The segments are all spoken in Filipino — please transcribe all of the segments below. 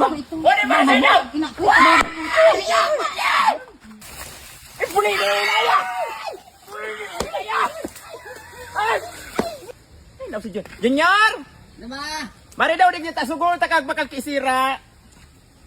Wala ba sa inyo? Ipuli na yun na yan! Ay, naku si Junior! Nama, Mari daw di kita sugol takag makakisira.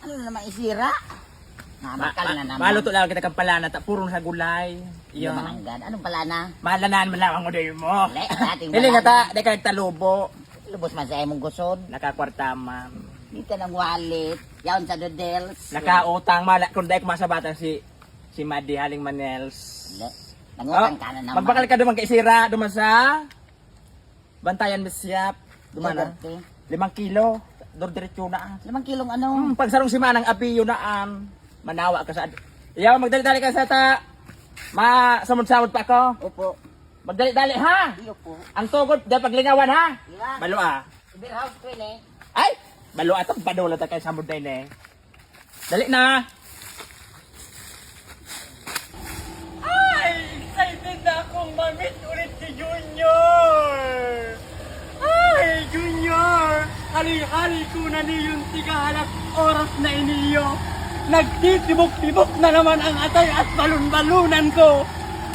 ano naman isira? Namakal na naman. Maluto lang kita kang palana ta puro sa gulay. Iyo Iyo. mananggad. Anong pala na? Malanan man lang ang uday mo. Le, ating Dili nga ta, di ka nagtalubo. Lubos man sa imong gusod. Nakakwarta man. Di ka ng wallet. Yaon sa dodels. Nakautang mala kung dahil kumasabatan si Madi Haling Manels. Le, nangutang ka na naman. Magbakal ka duman kay Sira, duman sa Bantayan Misyap. Duman na. 5 kilo. Diretso na. 5 kilong ano? Pagsarong si Manang Abiyo naan. Manawa ka sa... Iyaw, magdali-dali ka sa ta. Samod-samod pa ako. Opo. Magdali-dali ha. Iyo po. Ang tugod, dahil paglingawan ha. Iya. Balo ah. Beer house ko eh. Ay! Balo atong padula ta kay samod din eh. Dali na. Ay! Excited na akong mamit ulit si Junior! Ay! Junior! Hali-hali ko na niyong tigahalak oras na iniyo. Nagtitibok-tibok na naman ang atay at balon-balunan ko.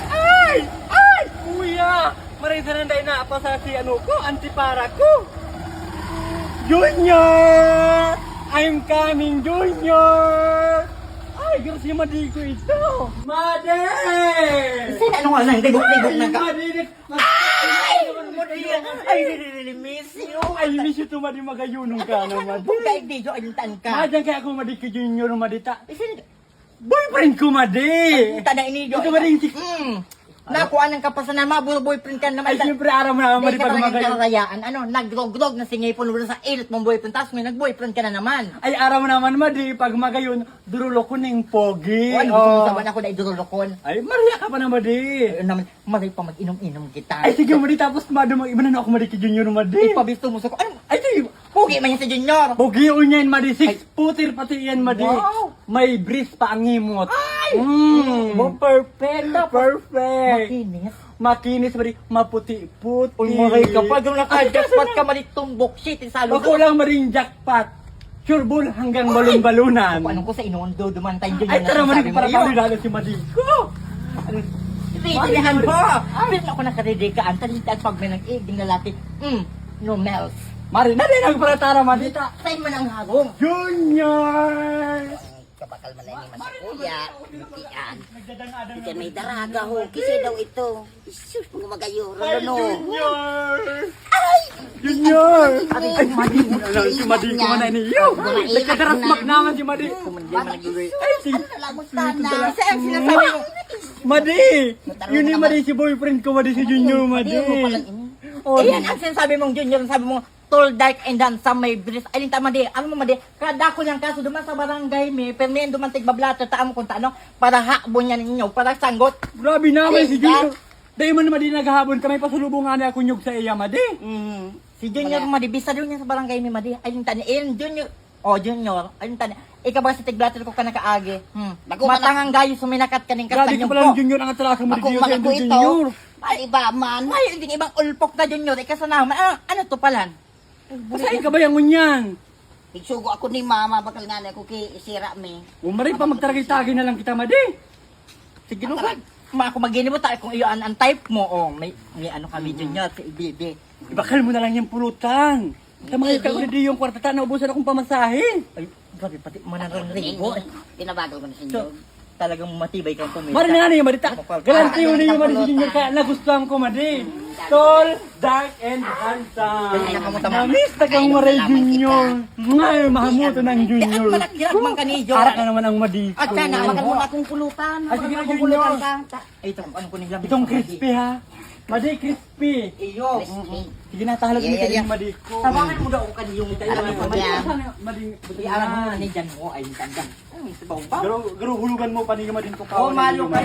Ay! Ay! Kuya! Marinsaranday na pa sa si ano ko, antipara ko. Junior! I'm coming, Junior! Ay, girl, si Madi ko ito. Madi! Sino ano nga nang tibok-tibok na ka? Madi! Ay! Ay, really miss you. I miss you too, Madi. Magayunong ka na, Madi. Kung kahit di ko ayuntan ka. Madyan kaya ako, Madi, kay Junior, Madi, ta. Boyfriend ko, Madi! Punta na inido. Ito, Madi, si... Nakuha ng kapasan na boyfriend ka naman. Ay, siyempre, araw na, Madi, Hindi ka pag talagang magayon. karayaan. Ano, nagdrog-drog na singipon mo sa ilit mong boyfriend. Tapos may nag-boyfriend ka na naman. Ay, araw naman, Madi, pag magayon, durulo ko ng pogi. Ano gusto mo sabihin ako na idurulokon? Ay, Maria ka pa na, Madi. Ayun naman, maray pa mag-inom-inom kita. Ay, sige, Madi, tapos Madi, mag-iba na ako, Madi, kay Junior, Madi. Ipabisto mo sa ko. Ano? Ay, di, Pugi man yan sa junior. pogi yun yan, Madi. 6 putir pati yan, Madi. Wow. May breeze pa ang imot. Ay! Perfect. Perfect. Makinis. Makinis, Madi. Maputi-puti. Uy, maray ka pa. Gano'n naka-jackpot ka malitumbok shit. Salo Ako lang maring jackpot. Sure ball hanggang balon-balunan. Kung anong ko sa inuundo, dumantay junior. Ay, tara, Madi, para kami lalo si Madi. Ko! Titihan mo. Meron ako nakaridikaan. Talitan pag may nag-ibig lalaki. No mels. Mari, nari nagparatara, Madi. Sa'yo man ang hagong. Junior! Kapakal man lang naman si kuya. Iyan. Ito may daraga ho. Kasi daw ito. Isus, mga magayo. Rolo. Junior! Junior! Ay, Madi. Si Madi ko man ni yo. Nagkadarasmak naman si Madi. Ay, si Sa'yo ang sinasabi mo. Madi! Yun ni Madi, si boyfriend ko, Madi, si Junior, Madi. Oh, Ayan ang sinasabi mong junior. Sabi mo, tall, dark, and handsome, may breast. Ay, linta, Madi. Ano mo, Madi? Kada ko niyang kaso, duman sa barangay, may permen, duman tigbablato, taan mo kung taano, para hakbo niya ninyo, para sanggot. grabe naman si Junior. Dahil man Madi naghahabon kami, pasulubungan niya kunyog sa iya, Madi. Si Junior, Madi, bisa doon niya sa barangay ni Madi. Ay, linta niya. Junior. Oh, Junior. Ay, linta niya. Ikaw ba sa tigblato ko ka nakaagi? Matangang gayo, suminakat ka ng Grabe ka kastanyong pala ko. Junior ang atalaka mo Ako dito sa ko ito. Junior. Ay, iba man. Ay, hindi ibang ulpok na Junior. Ikasanaman. Ano to palan? Saan ka ba yung ngunyan? Igsugo ako ni mama. Bakal nga na ako kay isira me. Umari pa magtaragay-tagay na lang kita, Madi. Sige no ka. Ako magini mo tayo kung iyon ang type mo. Oh, may ano kami Junior. Si Bibi. Ibakal mo na lang yung pulutan. Sa mga ikaw di yung kwarta, naubusan akong pamasahe. Ay, grabe pati manarang rigo. Tinabagal ko na si Junior. Talagang matibay kang kumita. Mari na nga niyo, Madi. Garanti yun niyo, Madi, si Junior. Kaya nagustuhan ko, Madi. Tall, dark, and handsome. Namis na kang Maray Junior. Ngay, mahamuto ng Junior. Malakirag man ka ni Jo. Ara na naman ang Madi ko. At kana, magal mo na akong pulutan. Ay, sige na, Akong Junior. pulutan ka. Ay, ito, ano ko nila. Itong crispy, ha? Madi, crispy. Iyo. Sige na, tahalag mo kayo yung Madi ko. Tabangan mo daw ako kaniyong ito. Alam mo, Madi, Yan. Madi, Ay, alam mo na dyan mo. Ay, tanda. Ay, sabaw-baw. Garo hulugan mo pa ni Madi ko Oh, malo ka.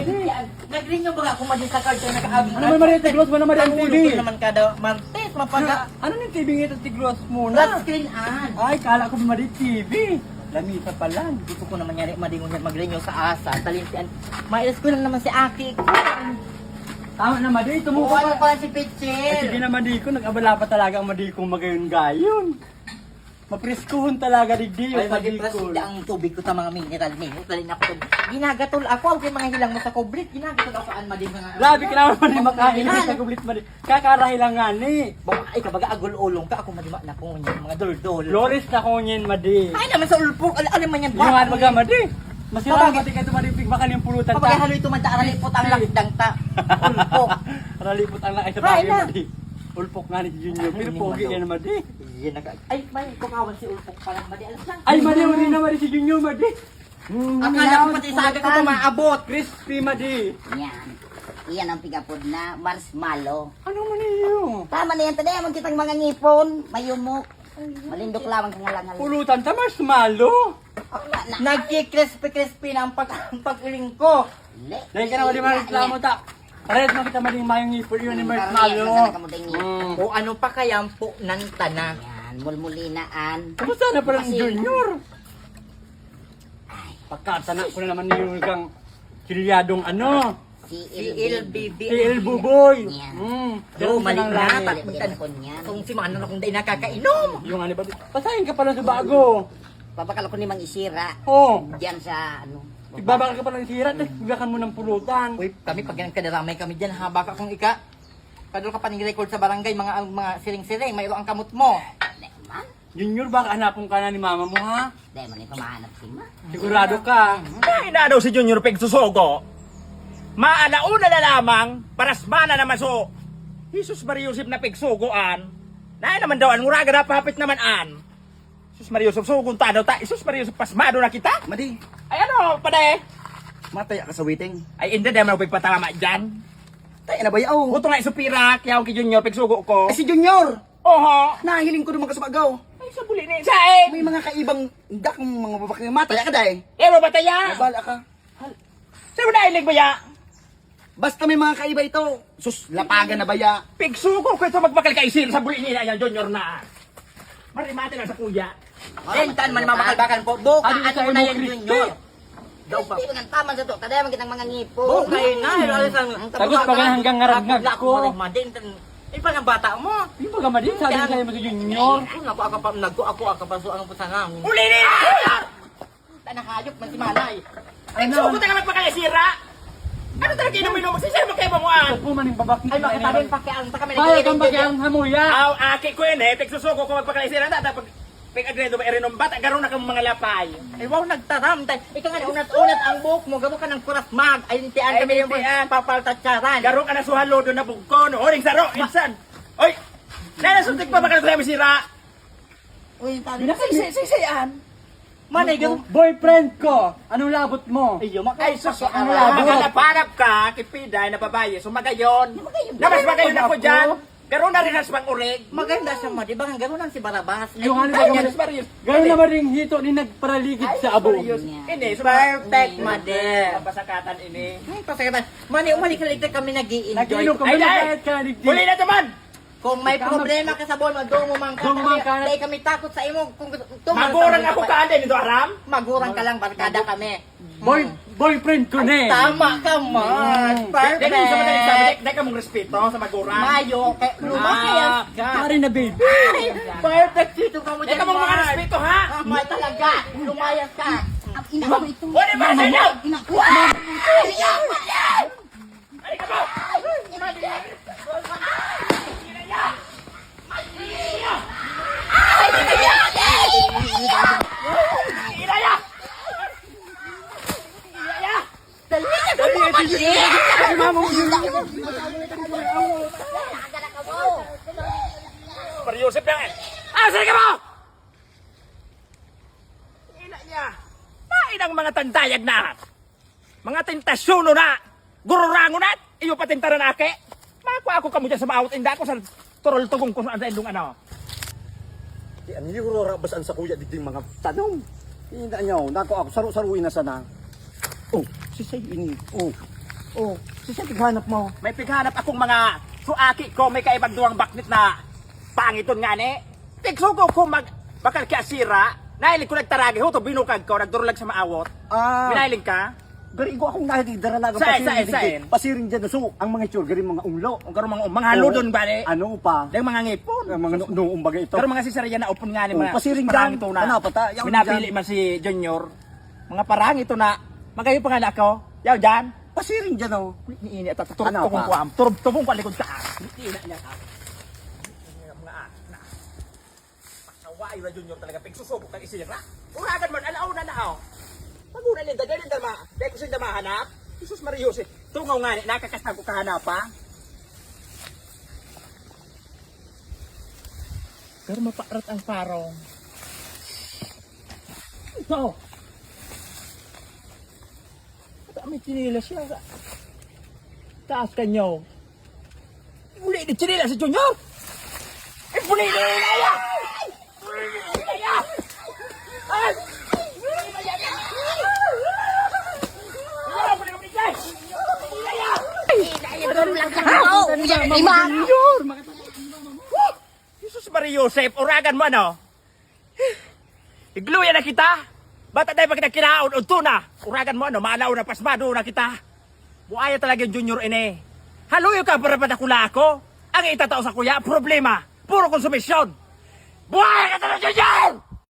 Nag-ring nyo ba ako madi sa card na nakaagi? Ano man Madi, tiglos mo na Madi ang TV. Nahulog naman kada Martes, mapaga. Ano yung TV nga ito, tiglos muna? Flat screen an. Ay, kala ko Madi TV. Lamisa pa lang. Gusto ko naman yari madingon mag-renew sa asa. Talintian. Mailas ko lang naman si Aki. Tama na Madi, tumuko Buwan mo pa. pala si Ay, sige Pitchel. na Madi ko, nag-abala pa talaga ang Madi kong magayon-gayon. Mapreskuhon talaga digdi Ay, yung sa magipras Bicol. ang tubig ko sa mga mineral minutes. Dali na ako. Ginagatol ako. Okay, mga hilang mo sa kublit. Ginagatol ako an madi mga... Grabe ka naman man makain sa kublit man. Kakarahilang nga ni. Baka ay kabaga agul-ulong ka. Ako madima na ko niya. Mga dol-dol. Flores na ko nyen madi. Ay naman sa ulpok. Alam mo yan. Yung nga baga madi. Masira mati ka tumaripig baka yung pulutan Kapag ta. haloy tumanda, aralipot ang lakdang ta. Ulpok. Ralipot ang lakay sa Ay, bagay na. madi. Ulpok nga ni Junior. Pero pogi yan madi. Yan ay, may kumawan si ulpok pa lang madi. Alam lang. Ay madi uli na madi si Junior madi. Akala ko pati sa akin ko tumaabot. Crispy madi. Yan. Iyan ang pigapod na marshmallow. Ano man iyo? Tama na yan. Taday mo kitang mga ngipon. Mayumok. Malindok lamang kang halang-halang. Pulutan ta marshmallow. Nagki-crispy-crispy na ang pag-iling ko. Dahil ka na madi mareklamo ta. Pares mo kita madi mayong ipon yun ni marshmallow. O ano pa kaya ang po ng tana? Yan. Mulmulinaan. Kumusta na parang Junior? Pagkatanak ko na naman yung kang kilyadong ano. Si Si LBB. LBB. Si El Buboy. Yan. Oo, mali na. Lagyan ko niyan. Kung si Manon akong di nakakainom. Yung ano ba? Pasahin ka pala sa bago. Papakala ko ni Mang Isira. Oh. Diyan sa ano. Igbabakal ka pala ng sirat. Bigyan mo ng pulutan. Uy, kami pag nagkadaramay kami dyan, ha, baka kung ika. Kadol ka pa record sa barangay, mga siring-siring, mayroon ang kamot mo. Di man. Junior, baka hanapon ka na ni mama mo ha? Di man ito mahanap si Ma. Sigurado ka. Dahil na daw si Junior Pegsusogo, maalauna na lamang, parasmana naman so, Jesus Mariusip na pegsugoan, na naman daw, ang uraga na papit naman an. Jesus Mariusip, sugun ta daw ta, Jesus Mariusip, pasmado na kita. Madi, Ay ano, pade? mataya ka sa waiting. Ay hindi, dahil mo pagpatama dyan. Tayo na ba yaw? Uto nga isupira, kaya kay Junior Pegsugo ko. Eh si Junior, Oho, nahiling ko naman ka sa magaw. ay sa buli ni sa eh. May mga kaibang dak mga babae nga mataya ka dahi. Eh, mabataya. Nabala ka. Sino na ilig ba ya? Basta may mga kaiba ito. Sus, lapagan na ba ya? Pegsugo ko ito magbakal kay Isil sa buli ni na yan, Junior na. Marimate lang sa kuya. Rentan man mamakal-bakal po. Buka, Ano ano yung na sa'yo yan, mo, Junior? Daw pa. Hindi tama sa to. Taday mo kitang mga ngipon. Buka yun na. Tagot pa ka hanggang ngaragngag ko. Eh, pa ng bata mo. Yung baga madi, sabi ko sa'yo mo si Junior. Ako pa so ano po sana. Uli ni! Nakayop man si Manay. Pegsugo tayo magpakaisira! Ano talaga inom-inom? Magsisir mo kayo Ito mamuan? po maning babakit. Ay, makatabi pakiang ta kami. Kaya kang bagyang hamuya. Aw, aki ko yun eh. Pegsusugo ko magpakaisira. Data pag pag-agredo ba irenombat, agaroon na kang mga lapay. Ay, wow, nagtaram. Ikaw nga, unat-unat ang buhok mo. Gabo ka ng kuras mag. Ay, lintian Ay, kami yung lintian. papaltatsaran. Garoon ka na suhalo doon na bugkon. Horing saro, insan. Oy! Nanasuntik pa ba ka na misira? Uy, tabi. Sisiyan. Manay, gabo. Boyfriend ko, anong labot mo? Ay, Ay, sus, Ano labot? Magkalapanap ka, kipiday na babae. Sumagayon. Nabas magayon ako dyan. Garoon na rin as pang urig. Maganda siya, Madi. Baka gano'n ang si Barabas. Yung ano Ay, ba Diyos Marius. gano'n naman ring hito ni nagparaligid sa abo. Ini, Perfect, Madi. Pasakatan ini. Ay, pasakatan. Mani, umalik ka kami nag-i-enjoy. Nag-inom ka ba Ay, na ay! kahit ka na Huli na naman! Kung may problema ka sa buwan, magdumumang ka. Dumumang ka. Dahil kami takot sa imo. Kung Magurang ako kaanda nito, Aram. Magurang ka lang, barkada kami. Boyfriend ko na eh. Tama ka, man. Dahil sa madaling sabi, Perfect. dahil ka mong respeto sa magurang. Mayo, kay lumayas ka. Pare na baby. Perfect dito ka mo Dahil ka mong mga respeto, ha? May talaga. Lumayas ka. Ina ko ito. Huli ba sa inyo? Ina ko. Ay, ka mo! Inaya! Mariusip na yan! Asan ka mo? Ina niya! Pain ang mga tandayag na! Mga tentasyon na! Gururango na! Iyo patintaran na ake! Makuha ako kamo dyan sa maawat inda ko sa turol tugong ko sa endong ano. Di ano yung rarabasan sa kuya dito yung mga tanong. Hindi nyo, nako ako, saru-saruin na sana. Oh, si Say ini. Oh, si Say pighanap mo. May pighanap akong mga suaki ko may kaibang duwang baknit na pangiton nga ni. Tigsugo ko bakal kaya sira. Nahiling ko nagtaragi ho to binukag ko nagdurlag sa maawot. Ah, Pinahiling ka? Gari ko akong nakikidara lang Sain. pasiring dyan. So, ang mga itsura, gari mga umlo. Ang karon mga haludon ba di? Ano pa? Dahil mga ngipon. Ang mga noong ito. Karon mga sisarya na upon nga ni Oh, mga pasiring parang dyan. ito na. Ano, pata, yaw Pinapili dyan. man si Junior. Mga parang ito na. Magayo pa nga na ako. Yaw dyan. Pasiring dyan, oh. Ni ini at turub Ano ko kung pa? kuam. Turub to kung kalikod ka. Ni ina niya ka. Mga na. Pasaway ra Junior talaga pigsusubok kag isira. Uragan man alaw na naaw. Paguna linda dali ma. Dai ko sinda mahanap. Jesus Marios. Tungaw nga ni nakakastag ko kahanap pa. Pero maparat ang parong. Ito. May chinilas siya. Taas kanyo. Muli ni chinilas si Junior. Muli ni Ilaya. Muli ni Ilaya. Ay! Muli ni Ilaya. Jesus Maria Joseph, uragan mo ano? Igluya na kita. Bata tayo pag kinaon o tuna. Uragan mo ano, maalaw na pasmado na kita. Buaya talaga yung Junior ine. Haluyo ka para patakula ako. Ang itatao sa kuya, problema. Puro konsumisyon. Buaya ka talaga Junior!